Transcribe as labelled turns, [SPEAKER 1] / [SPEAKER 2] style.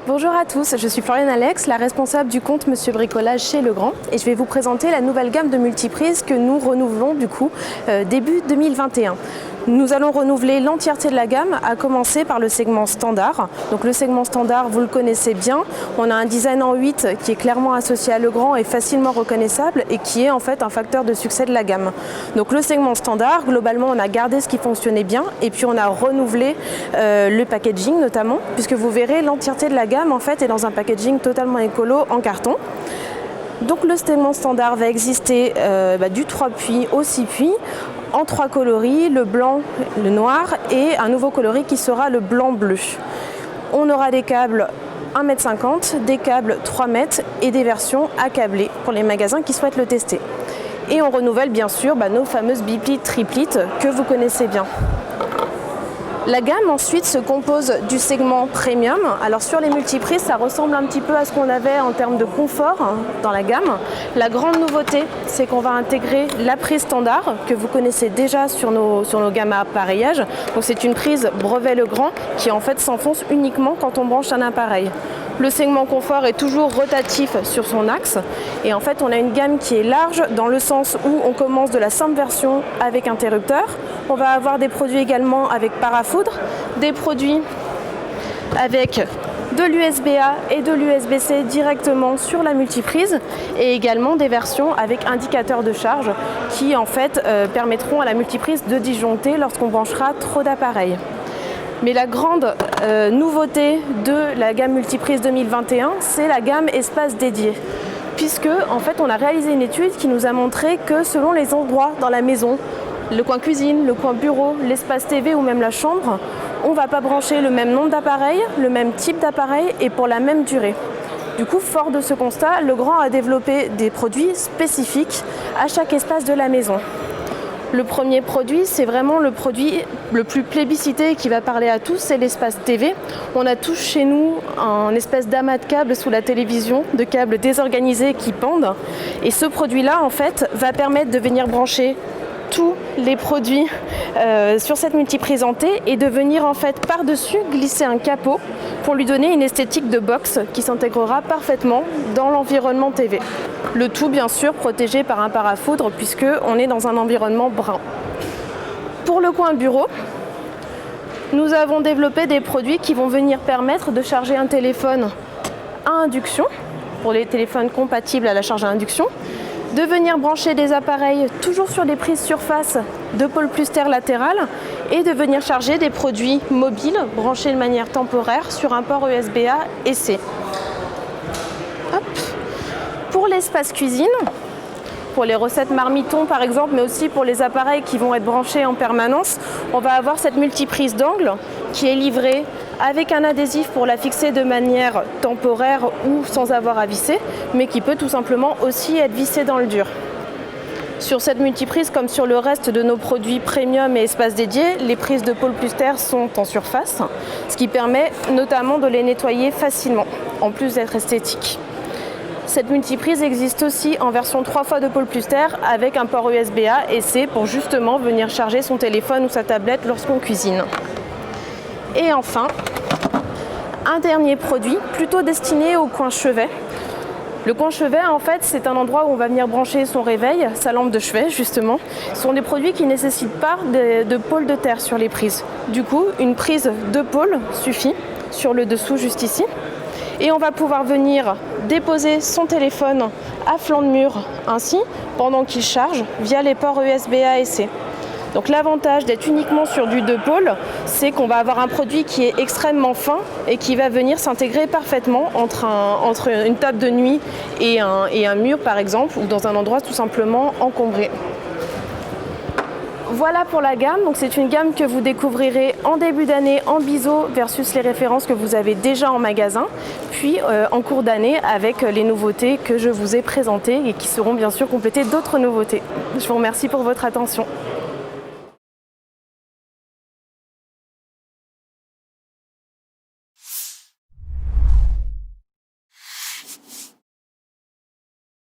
[SPEAKER 1] Bonjour à tous, je suis Floriane Alex, la responsable du compte Monsieur Bricolage chez Legrand et je vais vous présenter la nouvelle gamme de multiprises que nous renouvelons début 2021. Nous allons renouveler l'entièreté de la gamme, à commencer par le segment standard. Donc le segment standard, vous le connaissez bien, on a un design en 8 qui est clairement associé à Legrand et facilement reconnaissable et qui est en fait un facteur de succès de la gamme. Donc le segment standard, globalement on a gardé ce qui fonctionnait bien et puis on a renouvelé le packaging notamment, puisque vous verrez l'entièreté de la gamme en fait est dans un packaging totalement écolo en carton. Donc le segment standard va exister du 3 puits au 6 puits en 3 coloris, le blanc, le noir et un nouveau coloris qui sera le blanc-bleu. On aura des câbles 1,50 m, des câbles 3 m et des versions à câbler pour les magasins qui souhaitent le tester. Et on renouvelle bien sûr nos fameuses biplites, triplites que vous connaissez bien. La gamme ensuite se compose du segment premium. Alors sur les multiprises, ça ressemble un petit peu à ce qu'on avait en termes de confort dans la gamme. La grande nouveauté, c'est qu'on va intégrer la prise standard que vous connaissez déjà sur nos gammes à appareillage. Donc c'est une prise brevet Legrand qui en fait s'enfonce uniquement quand on branche un appareil. Le segment confort est toujours rotatif sur son axe et en fait on a une gamme qui est large dans le sens où on commence de la simple version avec interrupteur. On va avoir des produits également avec parafoudre, des produits avec de l'USB-A et de l'USB-C directement sur la multiprise et également des versions avec indicateur de charge qui en fait permettront à la multiprise de disjoncter lorsqu'on branchera trop d'appareils. Mais la grande nouveauté de la gamme multiprise 2021, c'est la gamme espace dédié. Puisque en fait on a réalisé une étude qui nous a montré que selon les endroits dans la maison, le coin cuisine, le coin bureau, l'espace TV ou même la chambre, on ne va pas brancher le même nombre d'appareils, le même type d'appareil et pour la même durée. Du coup, fort de ce constat, Legrand a développé des produits spécifiques à chaque espace de la maison. Le premier produit, c'est vraiment le produit le plus plébiscité qui va parler à tous, c'est l'espace TV. On a tous chez nous un espèce d'amas de câbles sous la télévision, de câbles désorganisés qui pendent. Et ce produit-là, en fait, va permettre de venir brancher tous les produits sur cette multiprise en T et de venir en fait par-dessus glisser un capot pour lui donner une esthétique de box qui s'intégrera parfaitement dans l'environnement TV. Le tout bien sûr protégé par un parafoudre puisque on est dans un environnement brun. Pour le coin bureau, nous avons développé des produits qui vont venir permettre de charger un téléphone à induction pour les téléphones compatibles à la charge à induction, de venir brancher des appareils toujours sur des prises surface de pôle plus terre latérale et de venir charger des produits mobiles branchés de manière temporaire sur un port USB-A et C. Hop. Pour l'espace cuisine, pour les recettes marmitons par exemple, mais aussi pour les appareils qui vont être branchés en permanence, on va avoir cette multiprise d'angle qui est livrée avec un adhésif pour la fixer de manière temporaire ou sans avoir à visser, mais qui peut tout simplement aussi être vissée dans le dur. Sur cette multiprise, comme sur le reste de nos produits premium et espaces dédiés, les prises de pôle plus terre sont en surface, ce qui permet notamment de les nettoyer facilement, en plus d'être esthétique. Cette multiprise existe aussi en version 3 fois de pôle plus terre avec un port USB-A et C pour justement venir charger son téléphone ou sa tablette lorsqu'on cuisine. Et enfin, un dernier produit plutôt destiné au coin chevet. Le coin chevet, en fait, c'est un endroit où on va venir brancher son réveil, sa lampe de chevet, justement. Ce sont des produits qui ne nécessitent pas de pôle de terre sur les prises. Du coup, une prise de pôle suffit sur le dessous, juste ici. Et on va pouvoir venir déposer son téléphone à flanc de mur ainsi, pendant qu'il charge, via les ports USB-A et C. Donc l'avantage d'être uniquement sur du 2 pôles, c'est qu'on va avoir un produit qui est extrêmement fin et qui va venir s'intégrer parfaitement entre une table de nuit et un mur par exemple, ou dans un endroit tout simplement encombré. Voilà pour la gamme, donc c'est une gamme que vous découvrirez en début d'année en biseau versus les références que vous avez déjà en magasin, puis en cours d'année avec les nouveautés que je vous ai présentées et qui seront bien sûr complétées d'autres nouveautés. Je vous remercie pour votre attention.